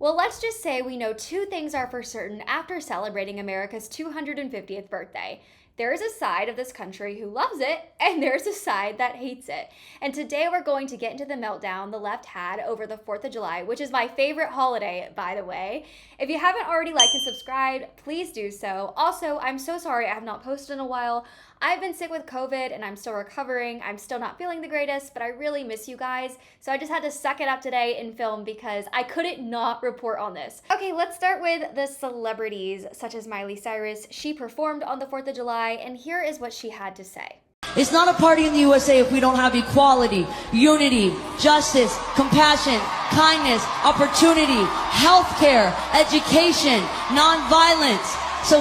Well, let's just say we know two things are for certain after celebrating America's 250th birthday. There is a side of this country who loves it, and there's a side that hates it. And today we're going to get into the meltdown the left had over the 4th of July, which is my favorite holiday, by the way. If you haven't already liked and subscribed, please do so. Also, I'm so sorry I have not posted in a while. I've been sick with COVID and I'm still recovering. I'm still not feeling the greatest, but I really miss you guys. So I just had to suck it up today and film because I couldn't not report on this. Okay, let's start with the celebrities such as Miley Cyrus. She performed on the 4th of July and here is what she had to say. It's not a party in the USA if we don't have equality, unity, justice, compassion, kindness, opportunity, healthcare, education, nonviolence. So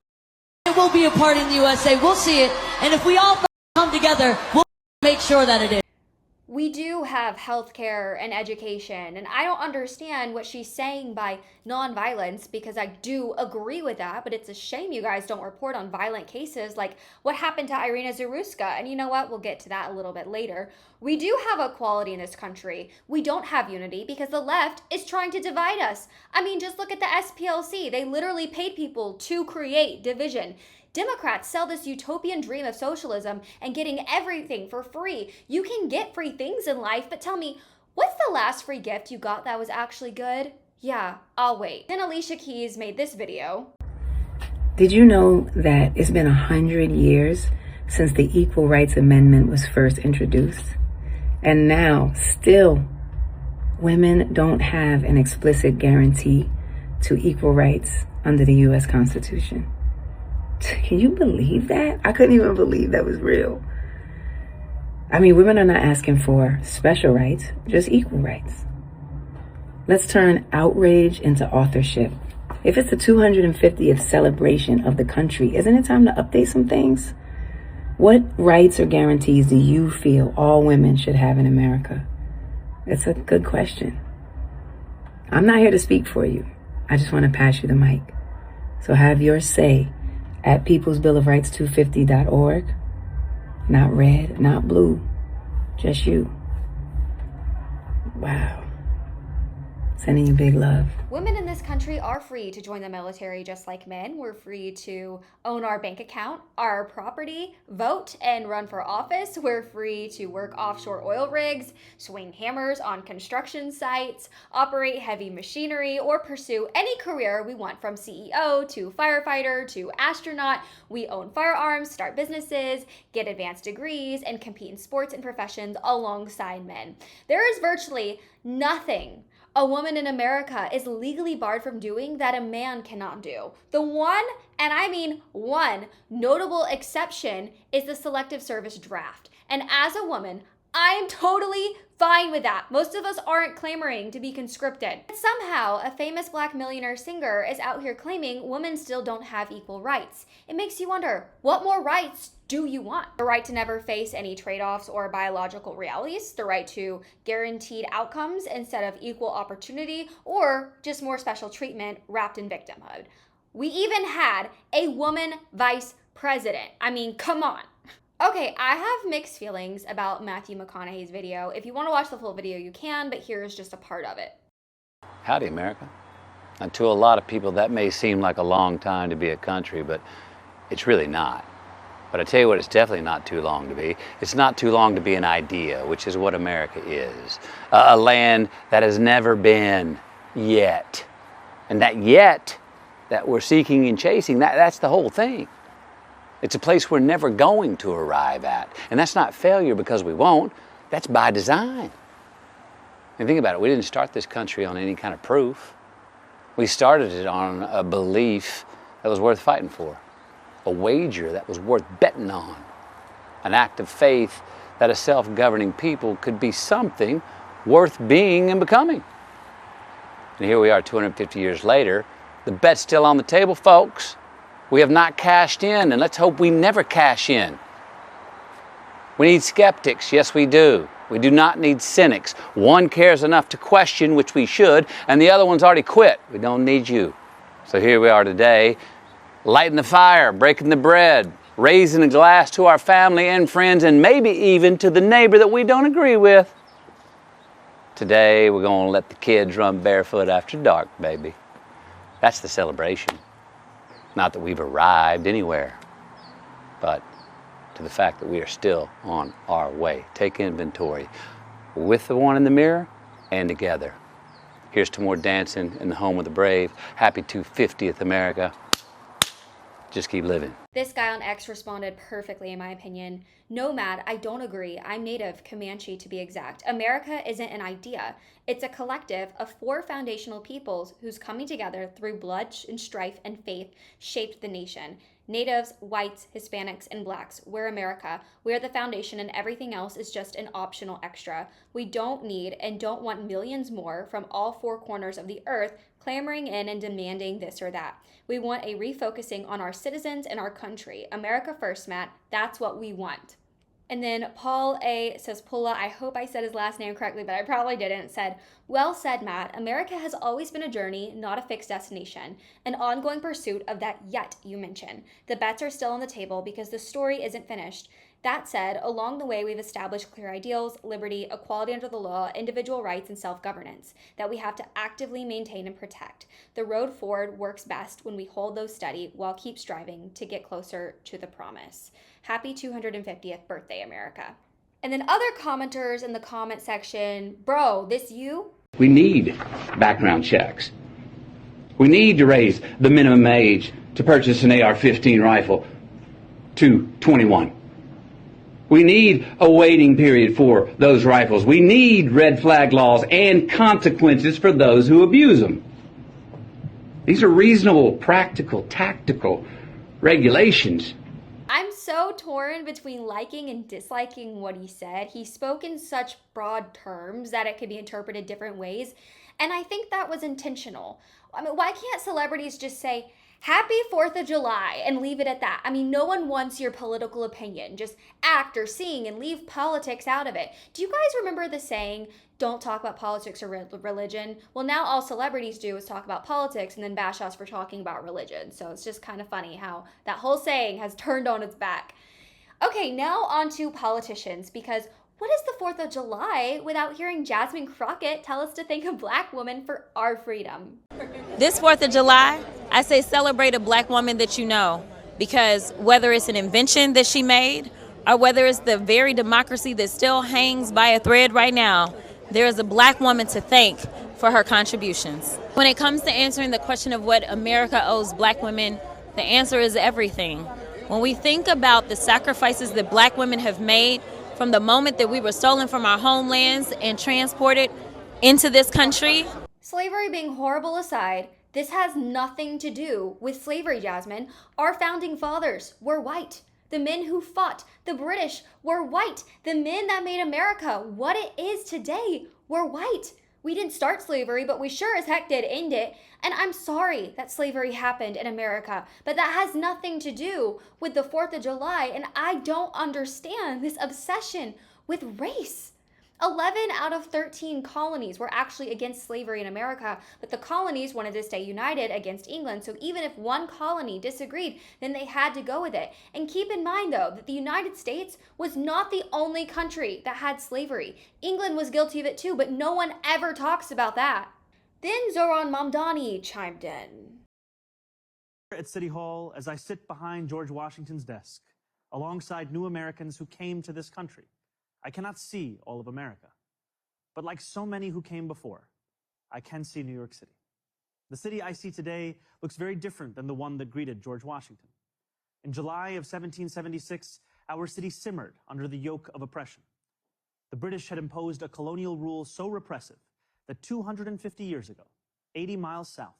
it will be a party in the USA. We'll see it. And if we all come together, we'll make sure that it is. We do have healthcare and education, and I don't understand what she's saying by nonviolence because I do agree with that, but it's a shame you guys don't report on violent cases like what happened to Irina Zaruska. And you know what? We'll get to that a little bit later. We do have equality in this country. We don't have unity because the left is trying to divide us. I mean, just look at the SPLC. They literally paid people to create division. Democrats sell this utopian dream of socialism and getting everything for free. You can get free things in life, but tell me, what's the last free gift you got that was actually good? Yeah, I'll wait. Then Alicia Keys made this video. Did you know that it's been 100 years since the Equal Rights Amendment was first introduced? And now, still, women don't have an explicit guarantee to equal rights under the U.S. Constitution. Can you believe that? I couldn't even believe that was real. I mean, women are not asking for special rights, just equal rights. Let's turn outrage into authorship. If it's the 250th celebration of the country, isn't it time to update some things? What rights or guarantees do you feel all women should have in America? It's a good question. I'm not here to speak for you. I just want to pass you the mic. So have your say at peoplesbillofrights250.org. Not red, not blue, just you. Wow. Sending you big love. Women in this country are free to join the military just like men. We're free to own our bank account, our property, vote, and run for office. We're free to work offshore oil rigs, swing hammers on construction sites, operate heavy machinery, or pursue any career we want from CEO to firefighter to astronaut. We own firearms, start businesses, get advanced degrees, and compete in sports and professions alongside men. There is virtually nothing a woman in America is legally barred from doing that a man cannot do. The one, and I mean one, notable exception is the Selective Service Draft. And as a woman, I'm totally fine with that. Most of us aren't clamoring to be conscripted. But somehow, a famous black millionaire singer is out here claiming women still don't have equal rights. It makes you wonder, what more rights do you want? The right to never face any trade-offs or biological realities, the right to guaranteed outcomes instead of equal opportunity, or just more special treatment wrapped in victimhood. We even had a woman vice president. I mean, come on. Okay, I have mixed feelings about Matthew McConaughey's video. If you want to watch the full video, you can, but here's just a part of it. Howdy, America. And to a lot of people, that may seem like a long time to be a country, but it's really not. But I tell you what, it's definitely not too long to be. It's not too long to be an idea, which is what America is. A land that has never been yet. And that yet that we're seeking and chasing, that's the whole thing. It's a place we're never going to arrive at. And that's not failure because we won't. That's by design. And think about it. We didn't start this country on any kind of proof. We started it on a belief that was worth fighting for. A wager that was worth betting on. An act of faith that a self-governing people could be something worth being and becoming. And here we are 250 years later. The bet's still on the table, folks. We have not cashed in, and let's hope we never cash in. We need skeptics, yes we do. We do not need cynics. One cares enough to question, which we should, and the other one's already quit. We don't need you. So here we are today, lighting the fire, breaking the bread, raising a glass to our family and friends, and maybe even to the neighbor that we don't agree with. Today, we're gonna let the kids run barefoot after dark, baby. That's the celebration. Not that we've arrived anywhere, but to the fact that we are still on our way. Take inventory with the one in the mirror and together. Here's to more dancing in the home of the brave. Happy 250th America. Just keep living. This guy on X responded perfectly, in my opinion. No, Matt, I don't agree. I'm Native, Comanche to be exact. America isn't an idea. It's a collective of 4 foundational peoples whose coming together through blood and strife and faith shaped the nation. Natives, whites, Hispanics, and blacks. We're America. We're the foundation, and everything else is just an optional extra. We don't need and don't want millions more from all 4 corners of the earth clamoring in and demanding this or that. We want a refocusing on our citizens and our country. America first, Matt. That's what we want. And then Paul A. Sespula, I hope I said his last name correctly, but I probably didn't, said, well said, Matt. America has always been a journey, not a fixed destination. An ongoing pursuit of that yet you mentioned. The bets are still on the table because the story isn't finished. That said, along the way, we've established clear ideals, liberty, equality under the law, individual rights, and self-governance that we have to actively maintain and protect. The road forward works best when we hold those steady while keep striving to get closer to the promise. Happy 250th birthday, America. And then other commenters in the comment section, bro, this you? We need background checks. We need to raise the minimum age to purchase an AR-15 rifle to 21. We need a waiting period for those rifles. We need red flag laws and consequences for those who abuse them. These are reasonable, practical, tactical regulations. I'm so torn between liking and disliking what he said. He spoke in such broad terms that it could be interpreted different ways, and I think that was intentional. I mean, why can't celebrities just say, Happy 4th of July, and leave it at that? I mean, no one wants your political opinion. Just act or sing and leave politics out of it. Do you guys remember the saying, don't talk about politics or religion? Well, now all celebrities do is talk about politics and then bash us for talking about religion. So it's just kind of funny how that whole saying has turned on its back. Okay, now on to politicians, because what is the 4th of July without hearing Jasmine Crockett tell us to thank a black woman for our freedom? This 4th of July, I say celebrate a black woman that you know, because whether it's an invention that she made or whether it's the very democracy that still hangs by a thread right now, there is a black woman to thank for her contributions. When it comes to answering the question of what America owes black women, the answer is everything. When we think about the sacrifices that black women have made from the moment that we were stolen from our homelands and transported into this country. Slavery being horrible aside, this has nothing to do with slavery, Jasmine. Our founding fathers were white. The men who fought the British were white. The men that made America what it is today were white. We didn't start slavery, but we sure as heck did end it. And I'm sorry that slavery happened in America, but that has nothing to do with the 4th of July. And I don't understand this obsession with race. 11 out of 13 colonies were actually against slavery in America, but the colonies wanted to stay united against England. So even if one colony disagreed, then they had to go with it. And keep in mind, though, that the United States was not the only country that had slavery. England was guilty of it too, but no one ever talks about that. Then Zohran Mamdani chimed in. At City Hall, as I sit behind George Washington's desk, alongside new Americans who came to this country, I cannot see all of America, but like so many who came before, I can see New York City. The city I see today looks very different than the one that greeted George Washington. In July of 1776, our city simmered under the yoke of oppression. The British had imposed a colonial rule so repressive that 250 years ago, 80 miles south,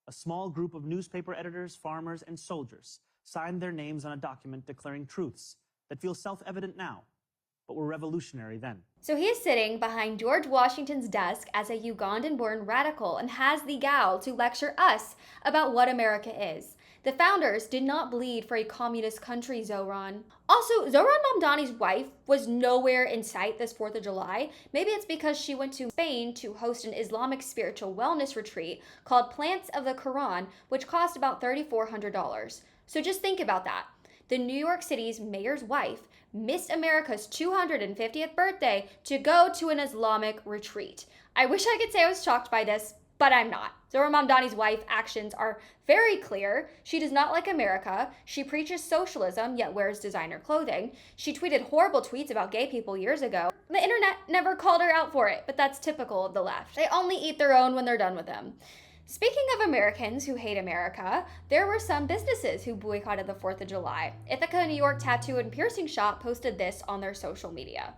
a small group of newspaper editors, farmers, and soldiers signed their names on a document declaring truths that feel self-evident now, but were revolutionary then. So he is sitting behind George Washington's desk as a Ugandan-born radical and has the gall to lecture us about what America is. The founders did not bleed for a communist country, Zohran. Also, Zohran Mamdani's wife was nowhere in sight this 4th of July. Maybe it's because she went to Spain to host an Islamic spiritual wellness retreat called Plants of the Quran, which cost about $3,400. So just think about that. the New York City's mayor's wife missed America's 250th birthday to go to an Islamic retreat. I wish I could say I was shocked by this, but I'm not. Zohran Mamdani's wife's actions are very clear. She does not like America. She preaches socialism, yet wears designer clothing. She tweeted horrible tweets about gay people years ago. The internet never called her out for it, but that's typical of the left. They only eat their own when they're done with them. Speaking of Americans who hate America, there were some businesses who boycotted the 4th of July. Ithaca New York Tattoo and Piercing Shop posted this on their social media.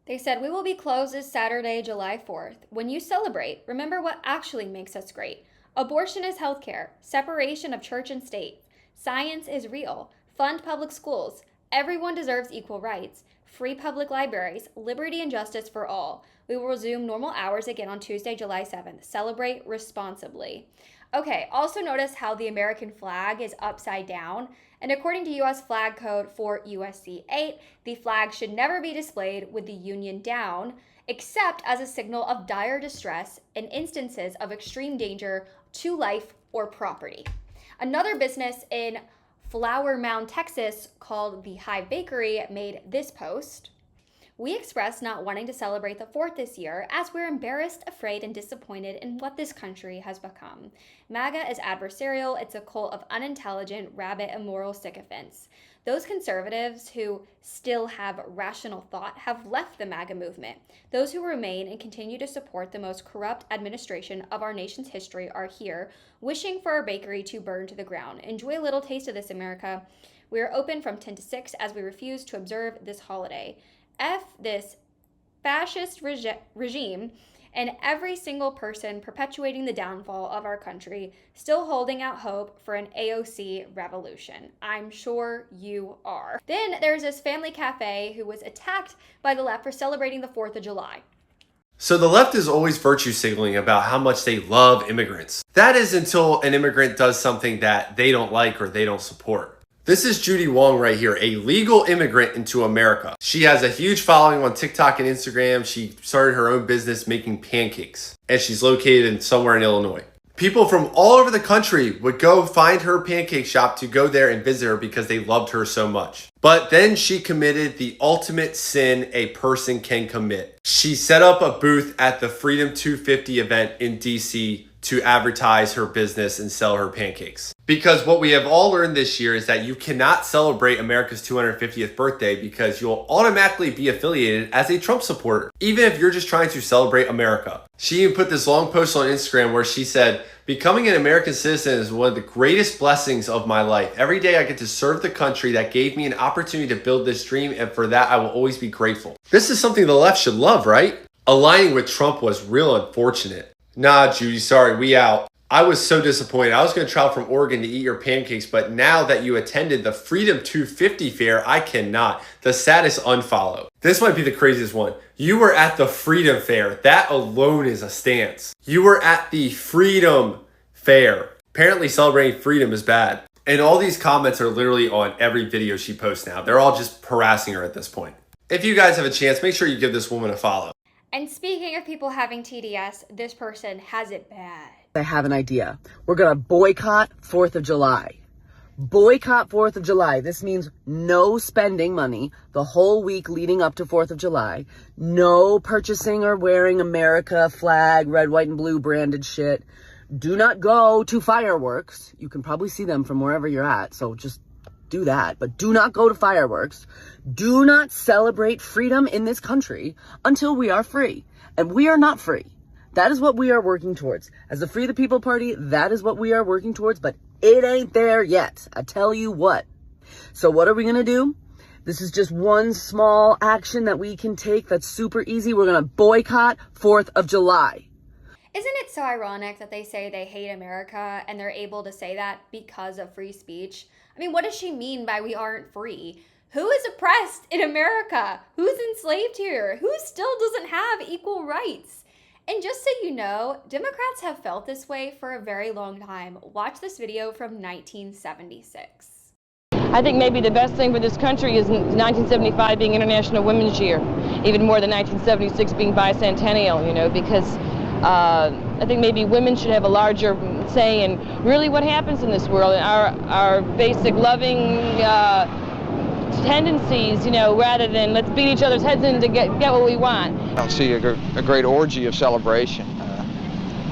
They said, "We will be closed this Saturday, July 4th. When you celebrate, remember what actually makes us great. Abortion is healthcare, separation of church and state. Science is real. Fund public schools. Everyone deserves equal rights. Free public libraries, liberty and justice for all. We will resume normal hours again on Tuesday, July 7th. Celebrate responsibly." Okay, also notice how the American flag is upside down. And according to U.S. Flag Code for USC 8, the flag should never be displayed with the union down, except as a signal of dire distress in instances of extreme danger to life or property. Another business in Flower Mound, Texas, called the Hive Bakery, made this post. "We express not wanting to celebrate the 4th this year as we're embarrassed, afraid, and disappointed in what this country has become. MAGA is adversarial. It's a cult of unintelligent, rabid, immoral sycophants. Those conservatives who still have rational thought have left the MAGA movement. Those who remain and continue to support the most corrupt administration of our nation's history are here, wishing for our bakery to burn to the ground. Enjoy a little taste of this, America. We are open from 10 to 6 as we refuse to observe this holiday. F this fascist regime and every single person perpetuating the downfall of our country, still holding out hope for an AOC revolution. I'm sure you are." Then there's this family cafe who was attacked by the left for celebrating the 4th of July. So the left is always virtue signaling about how much they love immigrants. That is until an immigrant does something that they don't like or they don't support. This is Judy Wong right here, a legal immigrant into America. She has a huge following on TikTok and Instagram. She started her own business making pancakes, and she's located somewhere in Illinois. People from all over the country would go find her pancake shop to go there and visit her because they loved her so much. But then she committed the ultimate sin a person can commit. She set up a booth at the Freedom 250 event in DC to advertise her business and sell her pancakes. Because what we have all learned this year is that you cannot celebrate America's 250th birthday because you'll automatically be affiliated as a Trump supporter, even if you're just trying to celebrate America. She even put this long post on Instagram where she said, "Becoming an American citizen is one of the greatest blessings of my life. Every day I get to serve the country that gave me an opportunity to build this dream, and for that I will always be grateful." This is something the left should love, right? Aligning with Trump was real unfortunate. Nah, Judy, sorry, we out. I was so disappointed. I was going to travel from Oregon to eat your pancakes, but now that you attended the Freedom 250 fair, I cannot. The saddest unfollow. This might be the craziest one. You were at the Freedom Fair. That alone is a stance. You were at the Freedom Fair. Apparently celebrating freedom is bad. And all these comments are literally on every video she posts now. They're all just harassing her at this point. If you guys have a chance, make sure you give this woman a follow. And speaking of people having TDS, this person has it bad. I have an idea. We're going to boycott 4th of July. Boycott 4th of July. This means no spending money the whole week leading up to 4th of July. No purchasing or wearing America flag, red, white, and blue branded shit. Do not go to fireworks. You can probably see them from wherever you're at, so just do that. But do not go to fireworks. Do not celebrate freedom in this country until we are free. And we are not free. That is what we are working towards. As the Free the People Party, that is what we are working towards, but it ain't there yet. I tell you what. So what are we going to do? This is just one small action that we can take that's super easy. We're going to boycott 4th of July. Isn't it so ironic that they say they hate America and they're able to say that because of free speech? I mean, what does she mean by we aren't free? Who is oppressed in America? Who's enslaved here? Who still doesn't have equal rights? And just so you know, Democrats have felt this way for a very long time. Watch this video from 1976. I think maybe the best thing for this country is 1975 being International Women's Year, even more than 1976 being bicentennial, you know, because I think maybe women should have a larger say in really what happens in this world. Our basic loving, tendencies, you know, rather than let's beat each other's heads in to get what we want. I don't see a great orgy of celebration.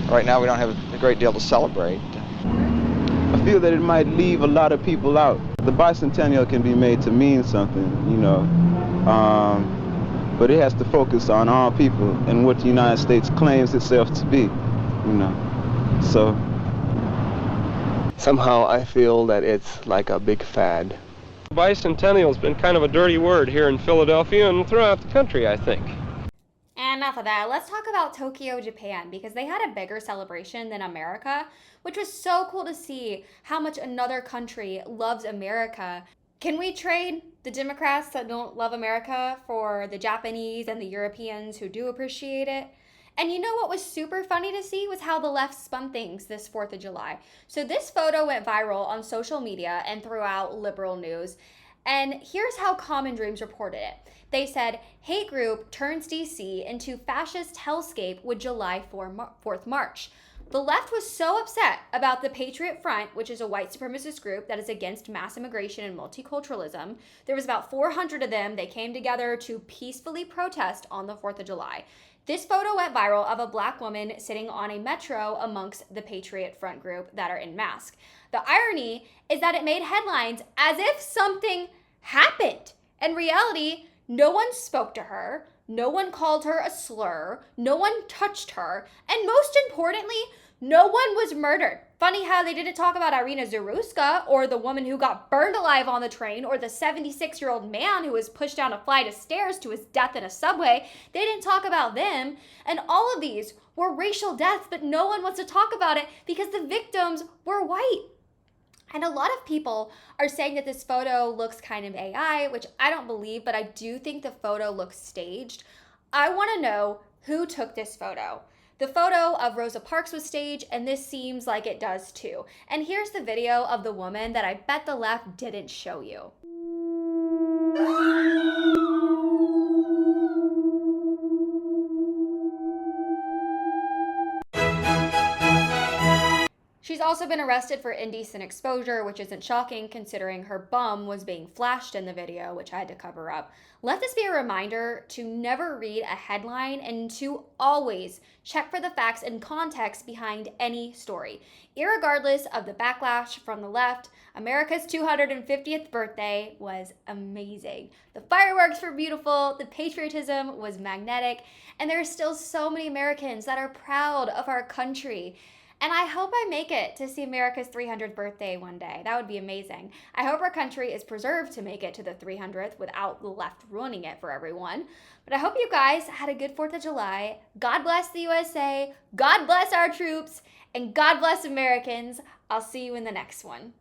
Right now we don't have a great deal to celebrate. I feel that it might leave a lot of people out. The bicentennial can be made to mean something, you know, but it has to focus on all people and what the United States claims itself to be, you know. So somehow I feel that it's like a big fad. Bicentennial has been kind of a dirty word here in Philadelphia and throughout the country, I think. And enough of that. Let's talk about Tokyo, Japan, because they had a bigger celebration than America, which was so cool to see how much another country loves America. Can we trade the Democrats that don't love America for the Japanese and the Europeans who do appreciate it? And you know what was super funny to see was how the left spun things this 4th of July. So this photo went viral on social media and throughout liberal news. And here's how Common Dreams reported it. They said, hate group turns DC into fascist hellscape with July 4th march. The left was so upset about the Patriot Front, which is a white supremacist group that is against mass immigration and multiculturalism. There was about 400 of them. They came together to peacefully protest on the 4th of July. This photo went viral of a black woman sitting on a metro amongst the Patriot Front group that are in mask. The irony is that it made headlines as if something happened. In reality, no one spoke to her, no one called her a slur, no one touched her, and most importantly, no one was murdered. Funny how they didn't talk about Irina Zaruska or the woman who got burned alive on the train or the 76-year-old man who was pushed down a flight of stairs to his death in a subway. They didn't talk about them. And all of these were racial deaths, but no one wants to talk about it because the victims were white. And a lot of people are saying that this photo looks kind of AI, which I don't believe, but I do think the photo looks staged. I want to know who took this photo. The photo of Rosa Parks was staged, and this seems like it does too. And here's the video of the woman that I bet the left didn't show you. She's also been arrested for indecent exposure, which isn't shocking considering her bum was being flashed in the video, which I had to cover up. Let this be a reminder to never read a headline and to always check for the facts and context behind any story. Irregardless of the backlash from the left, America's 250th birthday was amazing. The fireworks were beautiful, the patriotism was magnetic, and there are still so many Americans that are proud of our country. And I hope I make it to see America's 300th birthday one day. That would be amazing. I hope our country is preserved to make it to the 300th without the left ruining it for everyone. But I hope you guys had a good 4th of July. God bless the USA. God bless our troops. And God bless Americans. I'll see you in the next one.